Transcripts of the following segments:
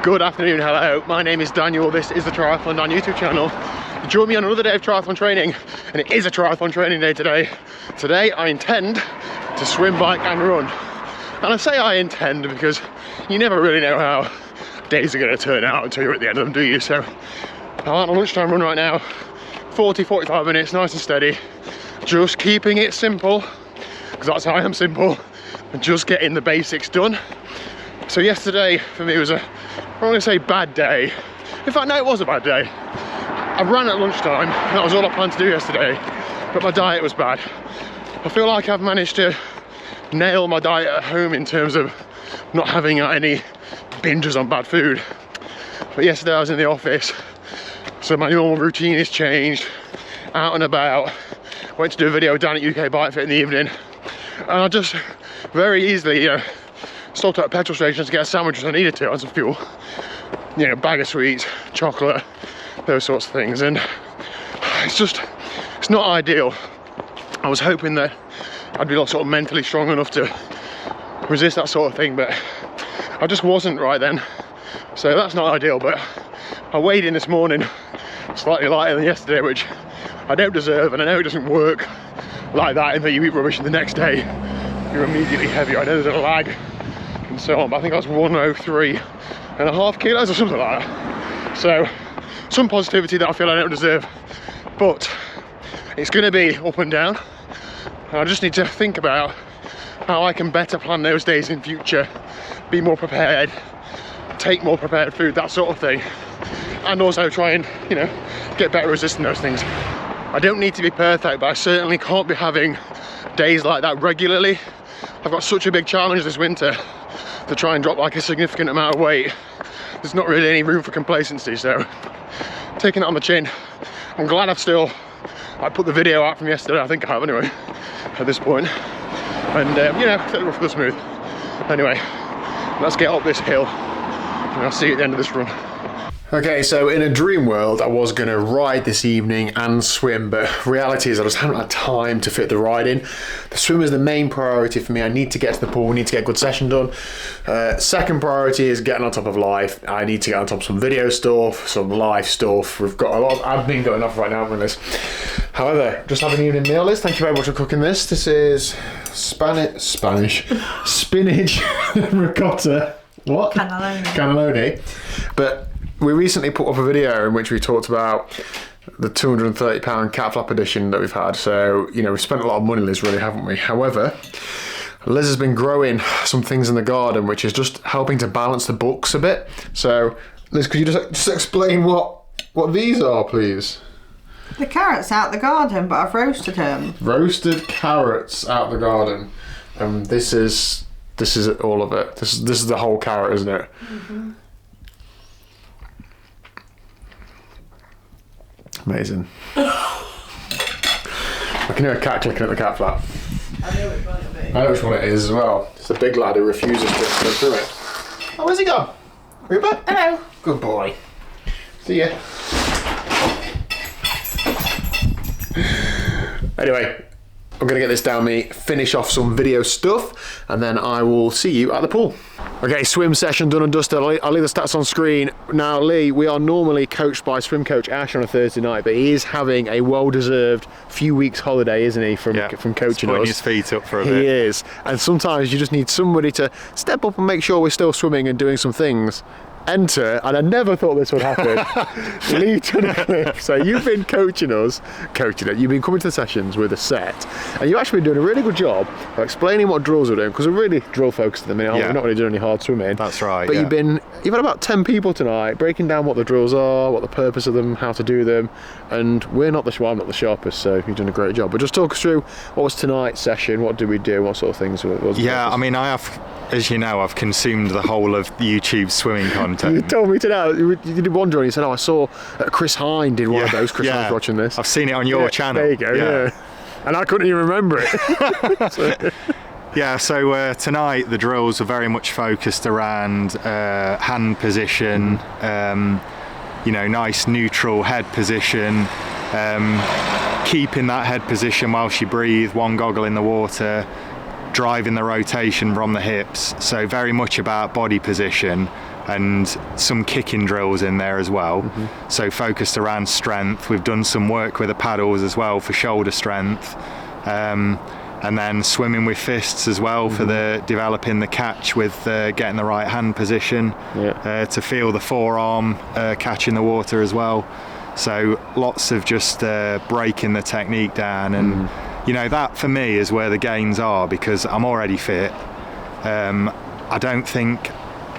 Good afternoon, hello. My name is Daniel. This is the TriathlonDan YouTube channel. Join me on another day of triathlon training, and it is a triathlon training day today. Today I intend to swim, bike and run. And I say I intend because you never really know how days are going to turn out until you're at the end of them, do you? So I'm on a lunchtime run right now, 40-45 minutes, nice and steady, just keeping it simple, because that's how I am, simple, and just getting the basics done. So yesterday for me was I'm not going to say bad day. In fact, no, it was a bad day. I ran at lunchtime, and that was all I planned to do yesterday, but my diet was bad. I feel like I've managed to nail my diet at home in terms of not having any binges on bad food. But yesterday I was in the office, so my normal routine is changed, out and about. Went to do a video down at UK Bike Fit in the evening, and I just very easily, stopped at a petrol station to get a sandwich as I needed to and some fuel. Bag of sweets, chocolate, those sorts of things, and it's not ideal. I was hoping that I'd be sort of mentally strong enough to resist that sort of thing, but I just wasn't right then. So that's not ideal, but I weighed in this morning slightly lighter than yesterday, which I don't deserve, and I know it doesn't work like that in that you eat rubbish and the next day you're immediately heavier. I know there's a lag and so on, but I think that's 103.5 kilos or something like that. So some positivity that I feel I don't deserve, but it's going to be up and down, and I just need to think about how I can better plan those days in future, be more prepared, take more prepared food, that sort of thing, and also try and get better resisting those things. I don't need to be perfect, but I certainly can't be having days like that regularly. I've got such a big challenge this winter to try and drop like a significant amount of weight. There's not really any room for complacency, so taking it on the chin. I'm glad I put the video out from yesterday. I think I have anyway at this point, and take it rough with the smooth. Anyway, let's get up this hill and I'll see you at the end of this run. Okay, so in a dream world, I was going to ride this evening and swim, but reality is I just haven't had time to fit the ride in. The swim is the main priority for me. I need to get to the pool, we need to get a good session done. Second priority is getting on top of life. I need to get on top of some video stuff, some live stuff. We've got a lot of admin going off right now, haven't we, Liz? However, just having an evening meal, Liz. Thank you very much for cooking this. This is spinach ricotta. What? Cannelloni. But we recently put up a video in which we talked about the £230 cat flap edition that we've had. So, we've spent a lot of money, Liz, really, haven't we? However, Liz has been growing some things in the garden, which is just helping to balance the books a bit. So, Liz, could you just explain what these are, please? The carrots out the garden, but I've roasted them. Roasted carrots out the garden. This is all of it. This is the whole carrot, isn't it? Mm-hmm. Amazing. I can hear a cat clicking at the cat flap. I know which one it is. I know which one it is as well. It's the big lad who refuses to go through it. Oh, where's he gone? Are you back? Hello. Good boy. See ya. Anyway, I'm going to get this down me, finish off some video stuff, and then I will see you at the pool. Okay, swim session done and dusted. I'll leave the stats on screen. Now, Lee, we are normally coached by swim coach Ash on a Thursday night, but he is having a well-deserved few weeks holiday, isn't he, from coaching us. Putting his feet up for a bit. He is. And sometimes you just need somebody to step up and make sure we're still swimming and doing some things. Enter, and I never thought this would happen, Lee Tunnicliffe. So you've been coaching it, you've been coming to the sessions with a set, and you've actually been doing a really good job of explaining what drills we're doing, because we're really drill focused at the minute, we're not really doing any hard swimming. That's right. But you've had about 10 people tonight breaking down what the drills are, what the purpose of them, how to do them, and I'm not the sharpest, so you've done a great job. But just talk us through what was tonight's session, what did we do, what sort of things was Yeah, I mean, I have, as you know, I've consumed the whole of YouTube swimming content. You told me today, you did one drill and you said, I saw Chris Hine did one of those. Chris Hine's watching this. I've seen it on your channel. There you go, yeah. And I couldn't even remember it. So tonight the drills are very much focused around hand position, nice neutral head position, keeping that head position whilst you breathe, one goggle in the water, driving the rotation from the hips, so very much about body position, and some kicking drills in there as well. So focused around strength. We've done some work with the paddles as well for shoulder strength, and then swimming with fists as well for the developing the catch with getting the right hand position, to feel the forearm catch in the water as well. So lots of just breaking the technique down, and you know, that for me is where the gains are, because I'm already fit. I don't think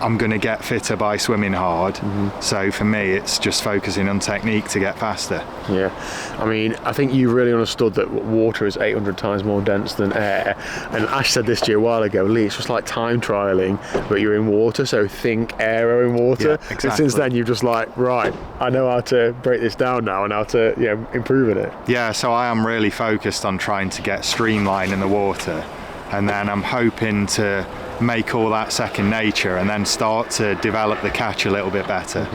I'm going to get fitter by swimming hard. So for me, it's just focusing on technique to get faster. Yeah, I mean, I think you really understood that water is 800 times more dense than air. And Ash said this to you a while ago, Lee, it's just like time trialing, but you're in water, so think aero in water. Yeah, exactly. And since then, you're just like, right, I know how to break this down now and how to, you know, improve in it. Yeah, so I am really focused on trying to get streamline in the water, and then I'm hoping to make all that second nature and then start to develop the catch a little bit better.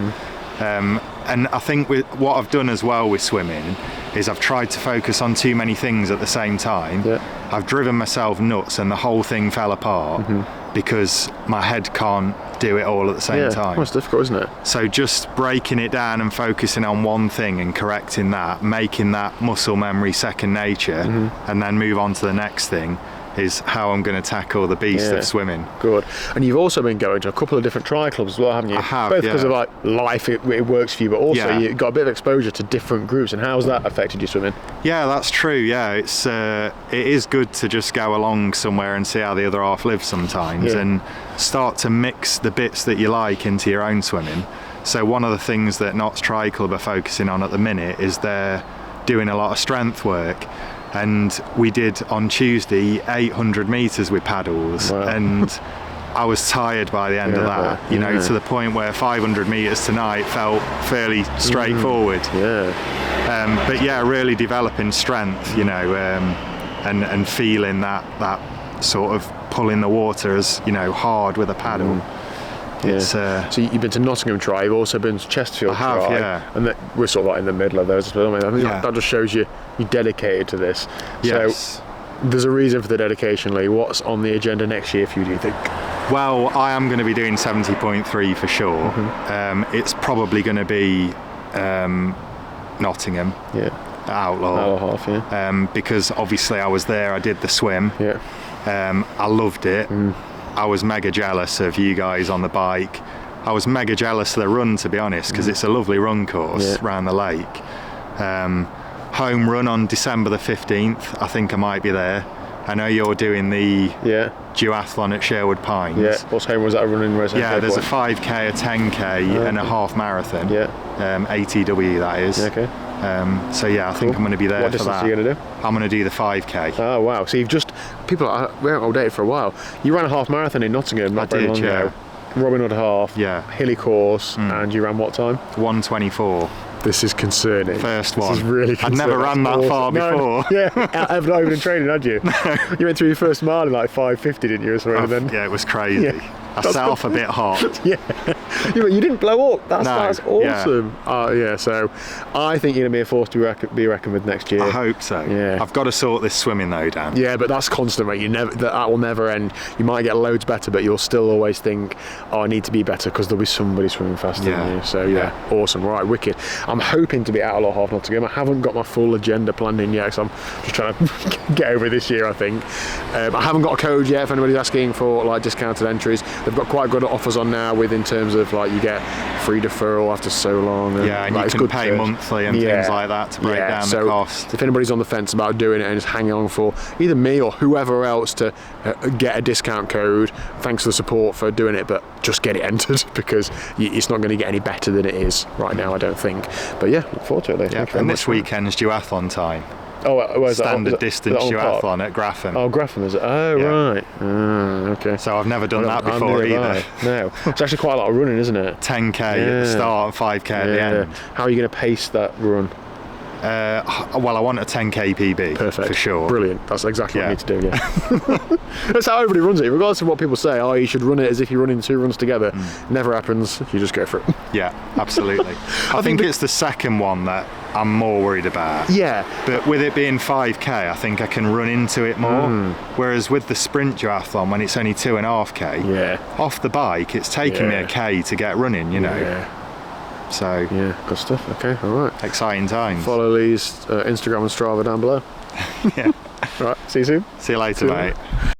And I think what I've done as well with swimming is I've tried to focus on too many things at the same time. I've driven myself nuts and the whole thing fell apart because my head can't do it all at the same time. Well, it's difficult, isn't it? So just breaking it down and focusing on one thing and correcting that, making that muscle memory second nature, and then move on to the next thing, is how I'm going to tackle the beast of swimming. Good. And you've also been going to a couple of different tri clubs as well, haven't you? I have, both because of like life, it works for you, but also you got a bit of exposure to different groups. And how's that affected your swimming? Yeah, that's true. Yeah, it is good to just go along somewhere and see how the other half lives sometimes, and start to mix the bits that you like into your own swimming. So one of the things that Notts Tri Club are focusing on at the minute is they're doing a lot of strength work. And we did on Tuesday 800 meters with paddles, and I was tired by the end of that, you know, to the point where 500 meters tonight felt fairly straightforward. But yeah, really developing strength, you know, and feeling that sort of pulling the water as, you know, hard with a paddle. So you've been to Nottingham Tri, you've also been to Chesterfield Tri, and we're sort of like in the middle of those as well. I mean, that just shows you're dedicated to this. So there's a reason for the dedication, Lee. What's on the agenda next year for you, do you think? Well, I am going to be doing 70.3 for sure. It's probably going to be Nottingham. Outlaw half, because obviously I was there, I did the swim. I loved it. I was mega jealous of you guys on the bike. I was mega jealous of the run, to be honest, because it's a lovely run course around the lake. Home run on December the 15th, I think I might be there. I know you're doing the duathlon at Sherwood Pines. What's home was that running race? There's a 5k, a 10k and a half marathon. ATW that is. So I think I'm going to be there for that. What distance are you going to do? I'm going to do the 5k. Oh wow! So you've just we haven't updated for a while. You ran a half marathon in Nottingham not very long ago. Robin Hood half. Hilly course, and you ran what time? 1:24. This is concerning. First one. This is really concerning. I'd never ran that far before. I've not even in training, had you? You went through your first mile in like 5:50, didn't you? Yeah, it was crazy. I set off a bit hot. But you didn't blow up. That's awesome. So I think you're going to be a force to be reckoned with next year. I hope so. I've got to sort this swimming though, Dan. Yeah, but that's constant, mate. That will never end. You might get loads better, but you'll still always think, I need to be better because there'll be somebody swimming faster than you. So awesome. Right, wicked. I'm hoping to be Outlaw half Nottingham. I haven't got my full agenda planned in yet, so I'm just trying to get over this year, I think. I haven't got a code yet if anybody's asking for like discounted entries. They've got quite good offers on now in terms of like you get free deferral after so long. And, and you can pay monthly and things like that to break down the cost. If anybody's on the fence about doing it and is hanging on for either me or whoever else to get a discount code, thanks for the support for doing it, but just get it entered because it's not going to get any better than it is right now, I don't think. But look forward to it. And this weekend's duathlon time. Oh, where's that? Standard distance duathlon at Grafham. Oh, Grafham, is it? Oh, right. Okay. So I've never done that before either. No. It's actually quite a lot of running, isn't it? 10k at the start, 5k at the end. How are you going to pace that run? Well, I want a 10k PB. Perfect. For sure. Brilliant. That's exactly what I need to do, That's how everybody runs it. Regardless of what people say, you should run it as if you're running two runs together. Never happens. You just go for it. Yeah, absolutely. I think it's the second one that I'm more worried about. Yeah. But with it being 5k, I think I can run into it more. Whereas with the sprint duathlon, when it's only 2.5k, Yeah. off the bike, it's taking me a k to get running, you know. Yeah. So Yeah, good stuff. Okay, all right. exciting times. Follow Lee's Instagram and Strava down below. Yeah. Right, see you soon. See you later, See you mate. later.